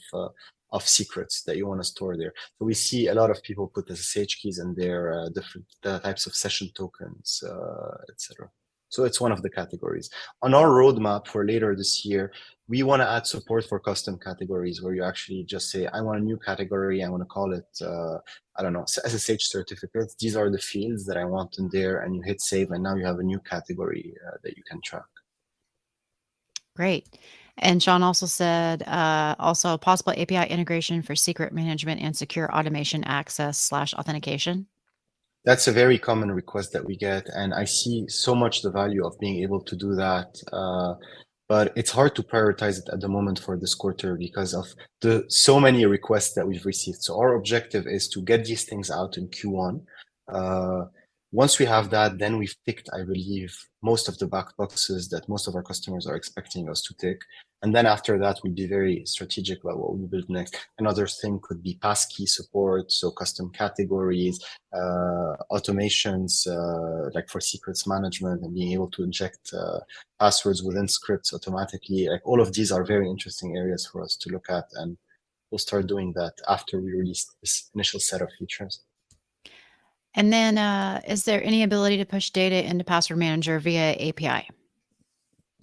secrets that you want to store there. So we see a lot of people put SSH keys in there, different types of session tokens, etc. So it's one of the categories. On our roadmap for later this year, we want to add support for custom categories where you actually just say, I want a new category. I want to call it, I don't know, SSH certificates. These are the fields that I want in there, and you hit save, and now you have a new category that you can track. Great. And Sean also said, also possible API integration for secret management and secure automation access / authentication. That's a very common request that we get, and I see so much the value of being able to do that. But it's hard to prioritize it at the moment for this quarter because of the so many requests that we've received. So our objective is to get these things out in Q1. Once we have that, then we've ticked, I believe, most of the back boxes that most of our customers are expecting us to tick. And then after that, we'll be very strategic about what we build next. Another thing could be passkey support, so custom categories, automations, like for secrets management and being able to inject passwords within scripts automatically. Like all of these are very interesting areas for us to look at, and we'll start doing that after we release this initial set of features. And then is there any ability to push data into Password Manager via API?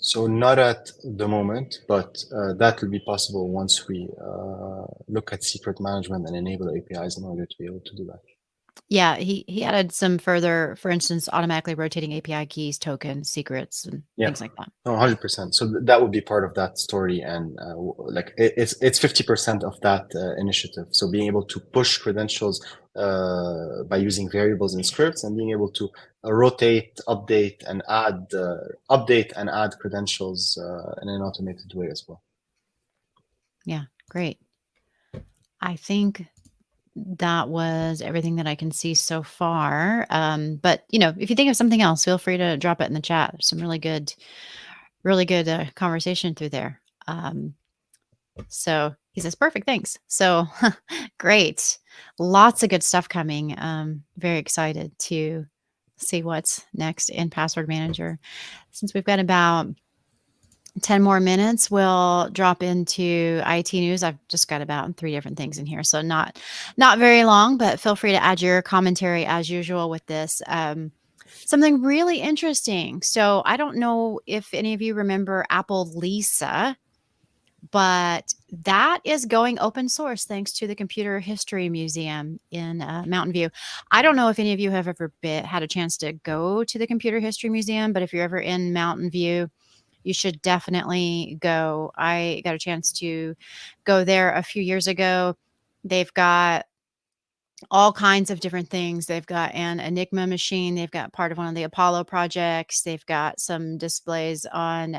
So not at the moment, but that will be possible once we look at secret management and enable APIs in order to be able to do that. Yeah, he added some further, for instance, automatically rotating API keys, tokens, secrets, and Yeah. things like that. No, 100%. So that would be part of that story, and like it's 50% of that initiative. So being able to push credentials by using variables and scripts, and being able to rotate, update, and add credentials in an automated way as well. Yeah, great. I think that was everything that I can see so far. But if you think of something else, feel free to drop it in the chat. There's some really good conversation through there. So he says, perfect, thanks. So great. Lots of good stuff coming. Very excited to see what's next in Password Manager. Since we've got about 10 more minutes, we'll drop into IT news. I've just got about 3 different things in here, so not very long, but feel free to add your commentary as usual with this. Something really interesting. So I don't know if any of you remember Apple Lisa, but that is going open source thanks to the Computer History Museum in Mountain View. I don't know if any of you have ever had a chance to go to the Computer History Museum, but if you're ever in Mountain View, you should definitely go. I got a chance to go there a few years ago. They've got all kinds of different things. They've got an Enigma machine. They've got part of one of the Apollo projects. They've got some displays on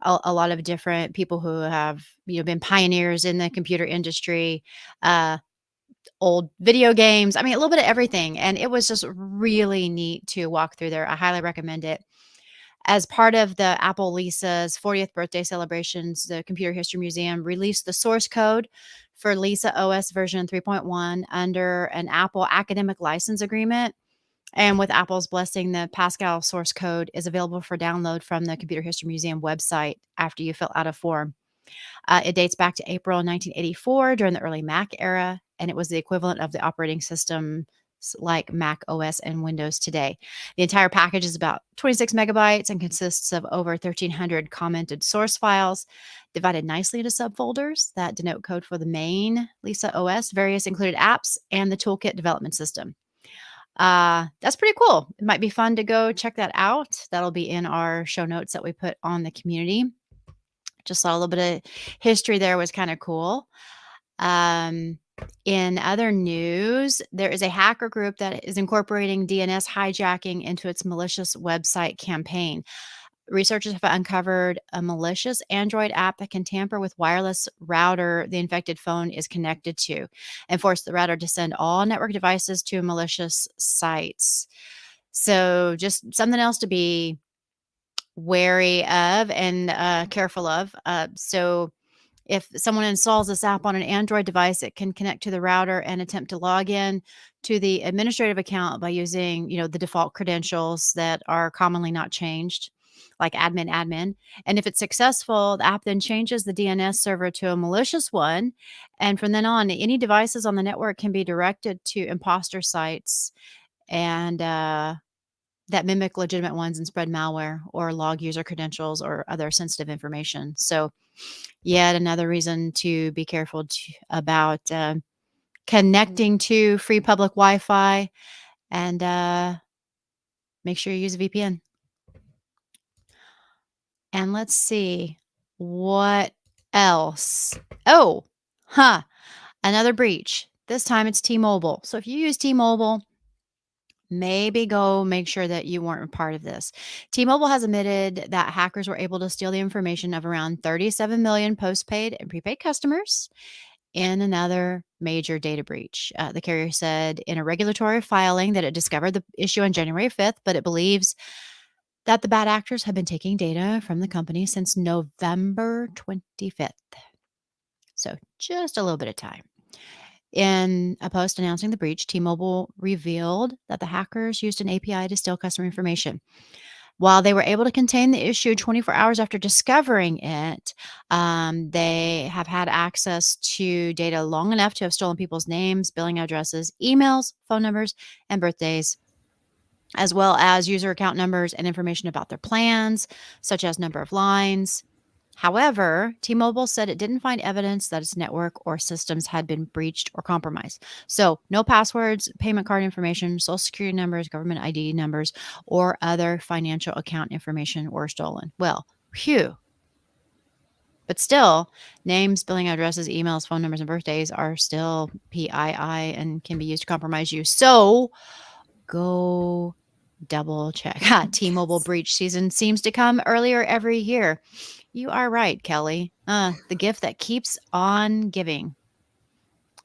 a lot of different people who have been pioneers in the computer industry, old video games. I mean, a little bit of everything. And it was just really neat to walk through there. I highly recommend it. As part of the Apple Lisa's 40th birthday celebrations, the Computer History Museum released the source code for Lisa OS version 3.1 under an Apple academic license agreement. And with Apple's blessing, the Pascal source code is available for download from the Computer History Museum website after you fill out a form. It dates back to April 1984 during the early Mac era, and it was the equivalent of the operating system like Mac OS and Windows today. The entire package is about 26 megabytes and consists of over 1,300 commented source files divided nicely into subfolders that denote code for the main Lisa OS, various included apps, and the toolkit development system. That's pretty cool. It might be fun to go check that out. That'll be in our show notes that we put on the community. Just saw a little bit of history there, was kind of cool. In other news, there is a hacker group that is incorporating DNS hijacking into its malicious website campaign. Researchers have uncovered a malicious Android app that can tamper with wireless router the infected phone is connected to and force the router to send all network devices to malicious sites. So just something else to be wary of and careful of. So if someone installs this app on an Android device, it can connect to the router and attempt to log in to the administrative account by using, the default credentials that are commonly not changed, like admin. And if it's successful, the app then changes the DNS server to a malicious one. And from then on, any devices on the network can be directed to imposter sites and that mimic legitimate ones and spread malware or log user credentials or other sensitive information. So yet another reason to be careful about connecting to free public Wi-Fi, and make sure you use a VPN. And let's see what else. Another breach. This time it's T-Mobile. So if you use T-Mobile, maybe go make sure that you weren't a part of this. T-Mobile has admitted that hackers were able to steal the information of around 37 million postpaid and prepaid customers in another major data breach. The carrier said in a regulatory filing that it discovered the issue on January 5th, but it believes that the bad actors have been taking data from the company since November 25th. So just a little bit of time. In a post announcing the breach, T-Mobile revealed that the hackers used an API to steal customer information. While they were able to contain the issue 24 hours after discovering it, they have had access to data long enough to have stolen people's names, billing addresses, emails, phone numbers, and birthdays, as well as user account numbers and information about their plans, such as number of lines, However, T-Mobile said it didn't find evidence that its network or systems had been breached or compromised. So, no passwords, payment card information, social security numbers, government ID numbers, or other financial account information were stolen. Well, phew. But still, names, billing addresses, emails, phone numbers, and birthdays are still PII and can be used to compromise you. So, go double check. T-Mobile breach season seems to come earlier every year. You are right, Kelly. The gift that keeps on giving.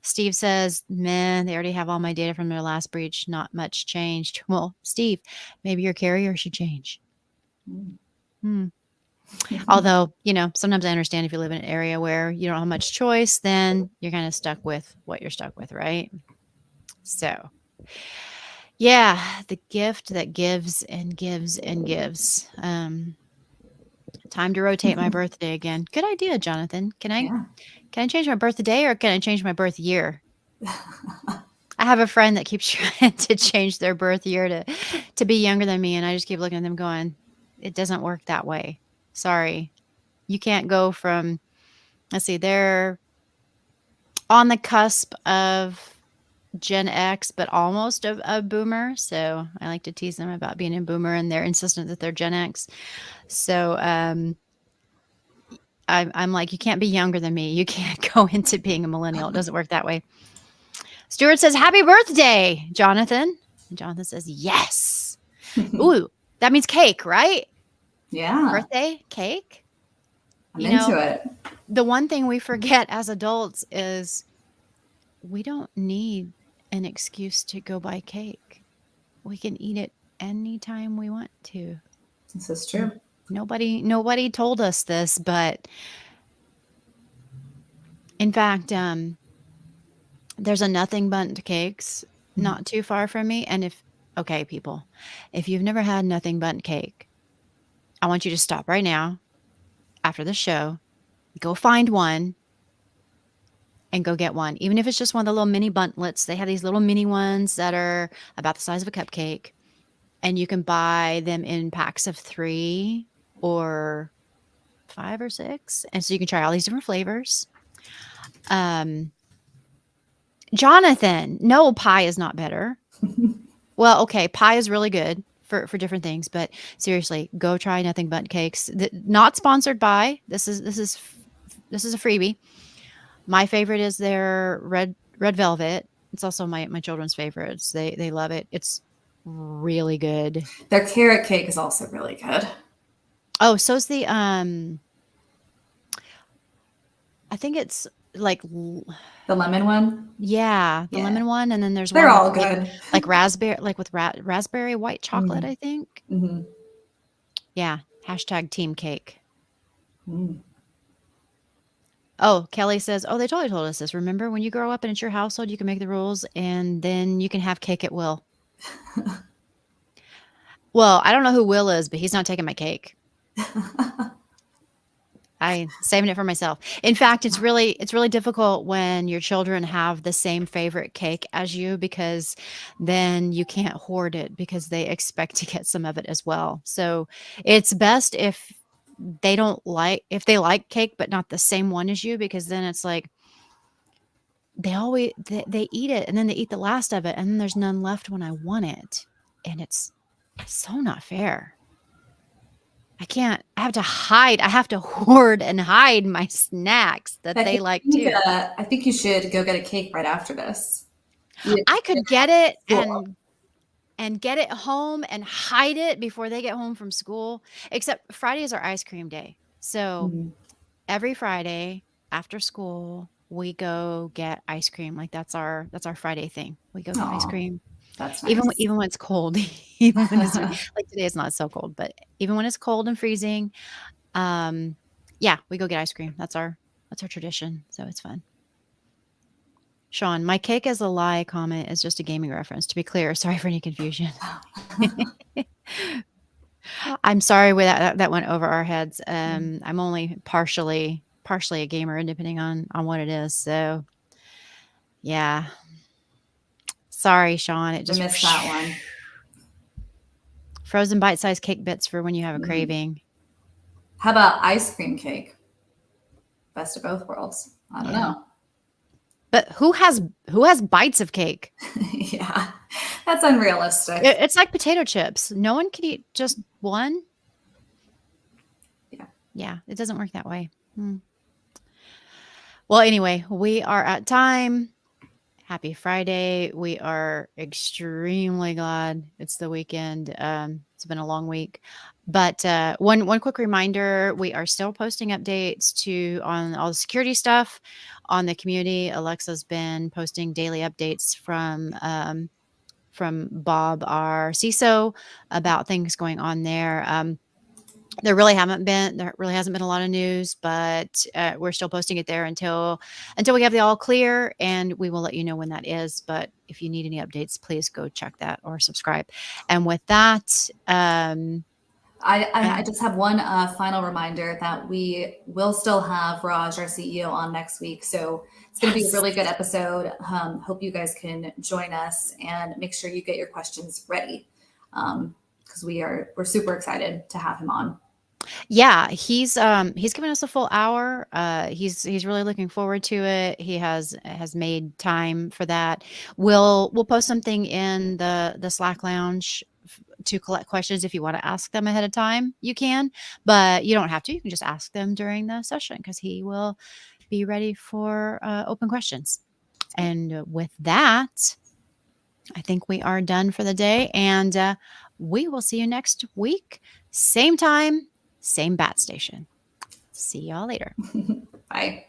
Steve says, man, they already have all my data from their last breach. Not much changed. Well, Steve, maybe your carrier should change. Although, sometimes I understand if you live in an area where you don't have much choice, then you're kind of stuck with what you're stuck with, right? So, yeah, the gift that gives and gives and gives. Time to rotate my birthday again. Good idea, Jonathan. Can I change my birthday or can I change my birth year? I have a friend that keeps trying to change their birth year to be younger than me, and I just keep looking at them going, it doesn't work that way. Sorry. You can't go from, let's see, they're on the cusp of Gen X, but almost a boomer. So I like to tease them about being a boomer, and they're insistent that they're Gen X. So I'm like, you can't be younger than me. You can't go into being a millennial. It doesn't work that way. Stuart says, happy birthday, Jonathan. And Jonathan says, yes. Ooh, that means cake, right? Yeah. Birthday cake. I'm into it. The one thing we forget as adults is we don't need an excuse to go buy cake. We can eat it anytime we want to. This is true. Nobody told us this, but in fact, there's a Nothing Bundt Cakes not too far from me. And people, if you've never had Nothing Bundt cake, I want you to stop right now after the show, go find one and go get one. Even if it's just one of the little mini buntlets, they have these little mini ones that are about the size of a cupcake, and you can buy them in packs of 3 or 5 or 6. And so you can try all these different flavors. Jonathan, no, pie is not better. Well, okay, pie is really good for different things, but seriously, go try Nothing Bundt Cakes. Not sponsored by. This is a freebie. My favorite is their red velvet. It's also my children's favorites. They love it. It's really good. Their carrot cake is also really good. Oh, so's the I think it's like the lemon one. Yeah, the lemon one, and then there's they're one all good, like raspberry, like with raspberry white chocolate. I think. Yeah. #team cake. Oh, Kelly says, oh, they totally told us this. Remember, when you grow up and it's your household, you can make the rules, and then you can have cake at will. Well, I don't know who Will is, but he's not taking my cake. I'm saving it for myself. In fact, it's really difficult when your children have the same favorite cake as you, because then you can't hoard it because they expect to get some of it as well. So it's best if they like cake, but not the same one as you, because then it's like they eat it and then they eat the last of it, and then there's none left when I want it. And it's so not fair. I have to hoard and hide my snacks that they like too. I think you should go get a cake right after this. I could get it and get it home and hide it before they get home from school. Except Friday is our ice cream day. So every Friday after school, we go get ice cream. Like that's our Friday thing. We go get ice cream. That's nice. Even when it's cold, even when it's like today, it's not so cold, but even when it's cold and freezing, we go get ice cream. That's our tradition. So it's fun. Sean, my cake is a lie comment is just a gaming reference. To be clear, sorry for any confusion. I'm sorry that went over our heads. I'm only partially a gamer, depending on what it is. So, yeah. Sorry, Sean. It just missed that one. Frozen bite-sized cake bits for when you have a craving. How about ice cream cake? best of both worlds. I don't Yeah. know. But who has bites of cake? Yeah, that's unrealistic. It's like potato chips. No one can eat just one. Yeah. Yeah, it doesn't work that way. Well, anyway, we are at time. Happy Friday. We are extremely glad it's the weekend. It's been a long week. But one quick reminder, we are still posting updates on all the security stuff on the community. Alexa's been posting daily updates from Bob, our CISO, about things going on there. There really hasn't been a lot of news, but we're still posting it there until we have the all clear, and we will let you know when that is. But if you need any updates, please go check that or subscribe. And with that, I just have one final reminder that we will still have Raj, our CEO, on next week. So it's going to be a really good episode. Hope you guys can join us and make sure you get your questions ready, because we're super excited to have him on. Yeah, he's given us a full hour. He's really looking forward to it. He has made time for that. We'll post something in the Slack lounge to collect questions. If you want to ask them ahead of time, you can, but you don't have to. You can just ask them during the session, because he will be ready for open questions. And with that, I think we are done for the day, and we will see you next week. Same time, same bat station. See y'all later. Bye.